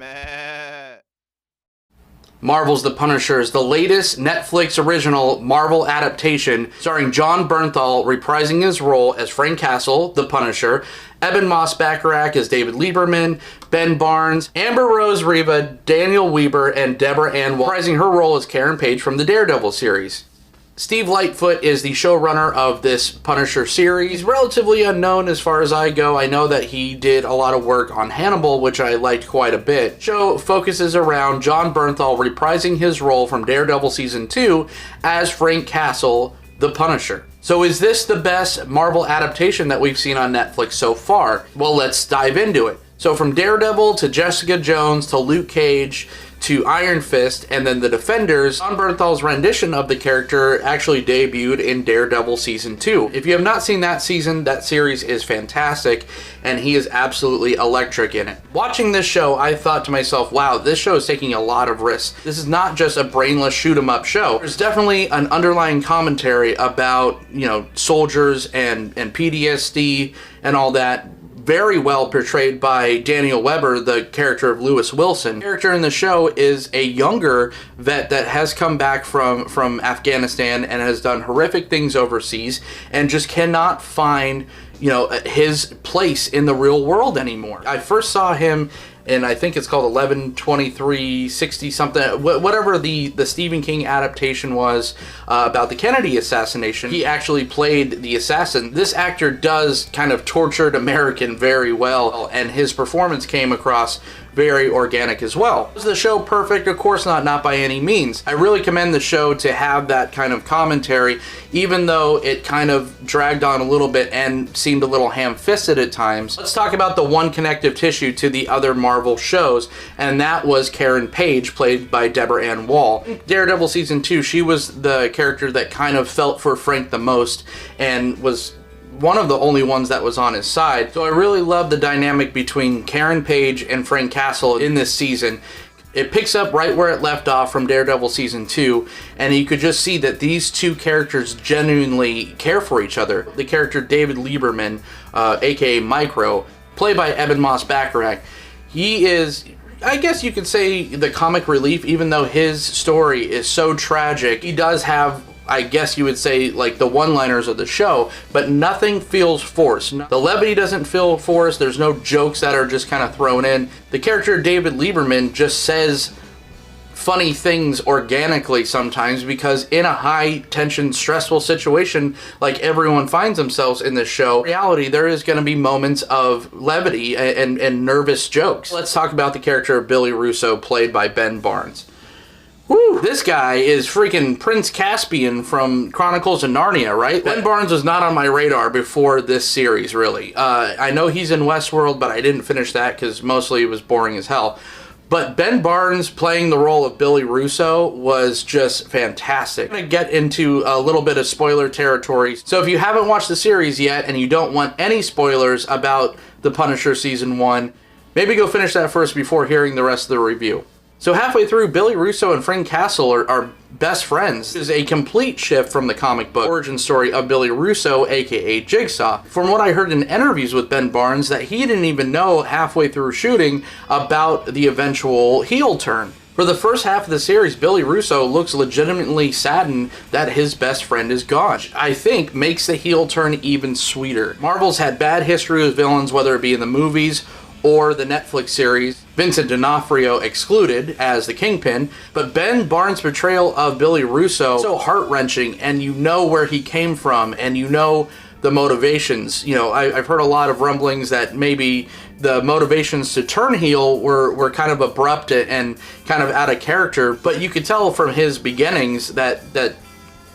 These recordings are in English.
Meh. Marvel's The Punisher is the latest Netflix original Marvel adaptation starring Jon Bernthal reprising his role as Frank Castle, the Punisher, Ebon Moss-Bachrach as David Lieberman, Ben Barnes, Amber Rose Reva, Daniel Weber, and Deborah Ann Wall reprising her role as Karen Page from the Daredevil series. Steve Lightfoot is the showrunner of this Punisher series. He's relatively unknown as far as I go. I know that he did a lot of work on Hannibal, which I liked quite a bit. The show focuses around Jon Bernthal reprising his role from Daredevil Season 2 as Frank Castle, the Punisher. So is this the best Marvel adaptation that we've seen on Netflix so far? Well, let's dive into it. So from Daredevil to Jessica Jones to Luke Cage to Iron Fist and then The Defenders, Jon Bernthal's rendition of the character actually debuted in Daredevil Season 2. If you have not seen that season, that series is fantastic and he is absolutely electric in it. Watching this show, I thought to myself, wow, this show is taking a lot of risks. This is not just a brainless shoot-'em-up show. There's definitely an underlying commentary about, soldiers and PTSD and all that. Very well portrayed by Daniel Weber, the character of Lewis Wilson. The character in the show is a younger vet that has come back from Afghanistan and has done horrific things overseas and just cannot find, his place in the real world anymore. I first saw him and I think it's called 11/23/60 something, whatever the Stephen King adaptation was about the Kennedy assassination. He actually played the assassin. This actor does kind of tortured American very well, and his performance came across very organic as well. Is the show perfect? Of course not by any means. I really commend the show to have that kind of commentary, even though it kind of dragged on a little bit and seemed a little ham-fisted at times. Let's talk about the one connective tissue to the other Marvel shows, and that was Karen Page, played by Deborah Ann Wall. Daredevil Season 2, she was the character that kind of felt for Frank the most and was one of the only ones that was on his side. So I really love the dynamic between Karen Page and Frank Castle in this season. It picks up right where it left off from Daredevil Season 2, and you could just see that these two characters genuinely care for each other. The character David Lieberman, aka Micro, played by Ebon Moss-Bachrach, he is, I guess you could say, the comic relief, even though his story is so tragic. He does have, I guess you would say, like the one-liners of the show, but nothing feels forced. The levity doesn't feel forced. There's no jokes that are just kind of thrown in. The character David Lieberman just says funny things organically sometimes, because in a high-tension, stressful situation like everyone finds themselves in this show, in reality, there is going to be moments of levity and nervous jokes. Let's talk about the character of Billy Russo, played by Ben Barnes. Woo, this guy is freaking Prince Caspian from Chronicles of Narnia, right? Ben Barnes was not on my radar before this series, really. I know he's in Westworld, but I didn't finish that because mostly it was boring as hell. But Ben Barnes playing the role of Billy Russo was just fantastic. I'm going to get into a little bit of spoiler territory. So if you haven't watched the series yet and you don't want any spoilers about The Punisher Season 1, maybe go finish that first before hearing the rest of the review. So halfway through, Billy Russo and Frank Castle are best friends. This is a complete shift from the comic book origin story of Billy Russo, aka Jigsaw. From what I heard in interviews with Ben Barnes, that he didn't even know halfway through shooting about the eventual heel turn. For the first half of the series, Billy Russo looks legitimately saddened that his best friend is gone. I think makes the heel turn even sweeter. Marvel's had bad history with villains, whether it be in the movies or the Netflix series, Vincent D'Onofrio excluded as the Kingpin, but Ben Barnes' portrayal of Billy Russo so heart-wrenching, and you know where he came from, and you know the motivations. I've heard a lot of rumblings that maybe the motivations to turn heel were kind of abrupt and kind of out of character, but you could tell from his beginnings that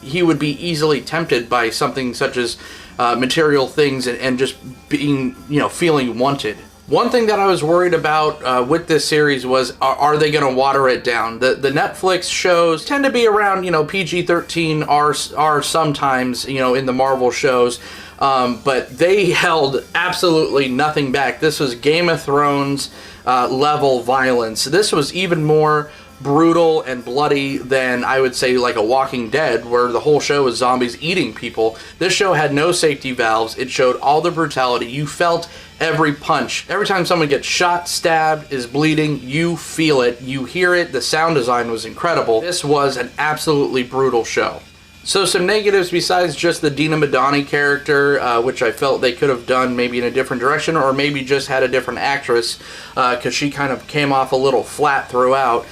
he would be easily tempted by something such as material things and just being, feeling wanted. One thing that I was worried about with this series was, are they going to water it down? The Netflix shows tend to be around, PG-13, R sometimes, in the Marvel shows, but they held absolutely nothing back. This was Game of Thrones level violence. This was even more brutal and bloody than, I would say, like a Walking Dead, where the whole show is zombies eating people. This show had no safety valves. It showed all the brutality. You felt every punch. Every time someone gets shot, stabbed, is bleeding, you feel it, you hear it. The sound design was incredible. This was an absolutely brutal show. So some negatives besides just the Dina Madani character, which I felt they could have done maybe in a different direction, or maybe just had a different actress, because she kind of came off a little flat throughout.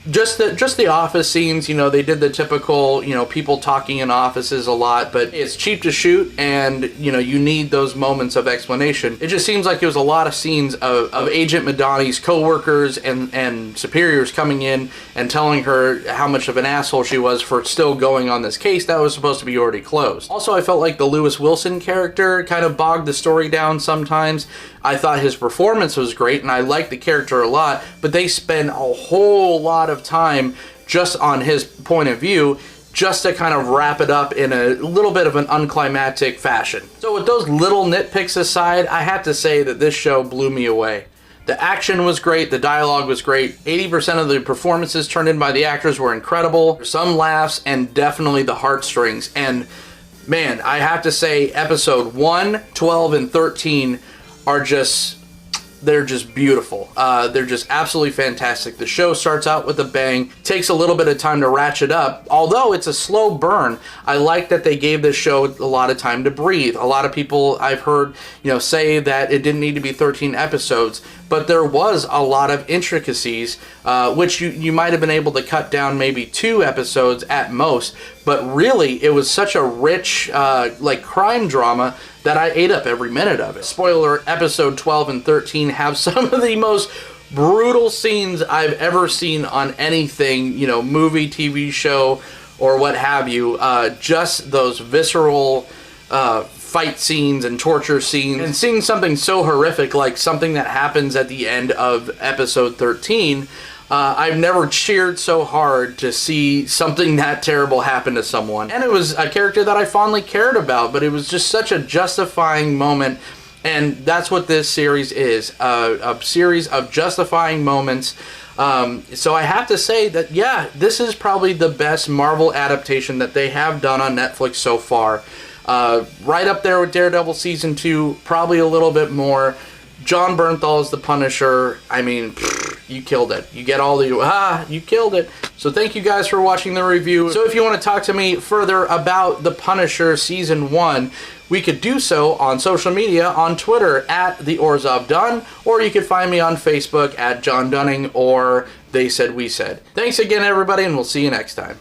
Just the office scenes, you know, they did the typical, you know, people talking in offices a lot, but it's cheap to shoot, and, you know, you need those moments of explanation. It just seems like it was a lot of scenes of Agent Madani's co-workers and superiors coming in and telling her how much of an asshole she was for still going on this case that was supposed to be already closed. Also, I felt like the Lewis Wilson character kind of bogged the story down sometimes. I thought his performance was great, and I liked the character a lot, but they spend a whole lot of time just on his point of view, just to kind of wrap it up in a little bit of an unclimactic fashion. So with those little nitpicks aside, I have to say that this show blew me away. The action was great, the dialogue was great, 80% of the performances turned in by the actors were incredible, some laughs, and definitely the heartstrings. And man, I have to say episode 1, 12, and 13 are just, they're just beautiful. They're just absolutely fantastic. The show starts out with a bang, takes a little bit of time to ratchet up. Although it's a slow burn, I like that they gave this show a lot of time to breathe. A lot of people I've heard, you know, say that it didn't need to be 13 episodes, but there was a lot of intricacies, which you might have been able to cut down maybe 2 episodes at most, but really it was such a rich, like crime drama that I ate up every minute of it. Spoiler, episode 12 and 13 have some of the most brutal scenes I've ever seen on anything, you know, movie, TV show, or what have you. Just those visceral fight scenes and torture scenes, and seeing something so horrific like something that happens at the end of episode 13, I've never cheered so hard to see something that terrible happen to someone. And it was a character that I fondly cared about, but it was just such a justifying moment, and that's what this series is, a series of justifying moments. So I have to say that, yeah, this is probably the best Marvel adaptation that they have done on Netflix so far. Right up there with Daredevil Season 2, probably a little bit more. John Bernthal is the Punisher. I mean, you killed it. You get all the, you killed it. So thank you guys for watching the review. So if you want to talk to me further about The Punisher Season 1, we could do so on social media, on Twitter at The Orzhov Dunn, or you could find me on Facebook at John Dunning or They Said We Said. Thanks again, everybody, and we'll see you next time.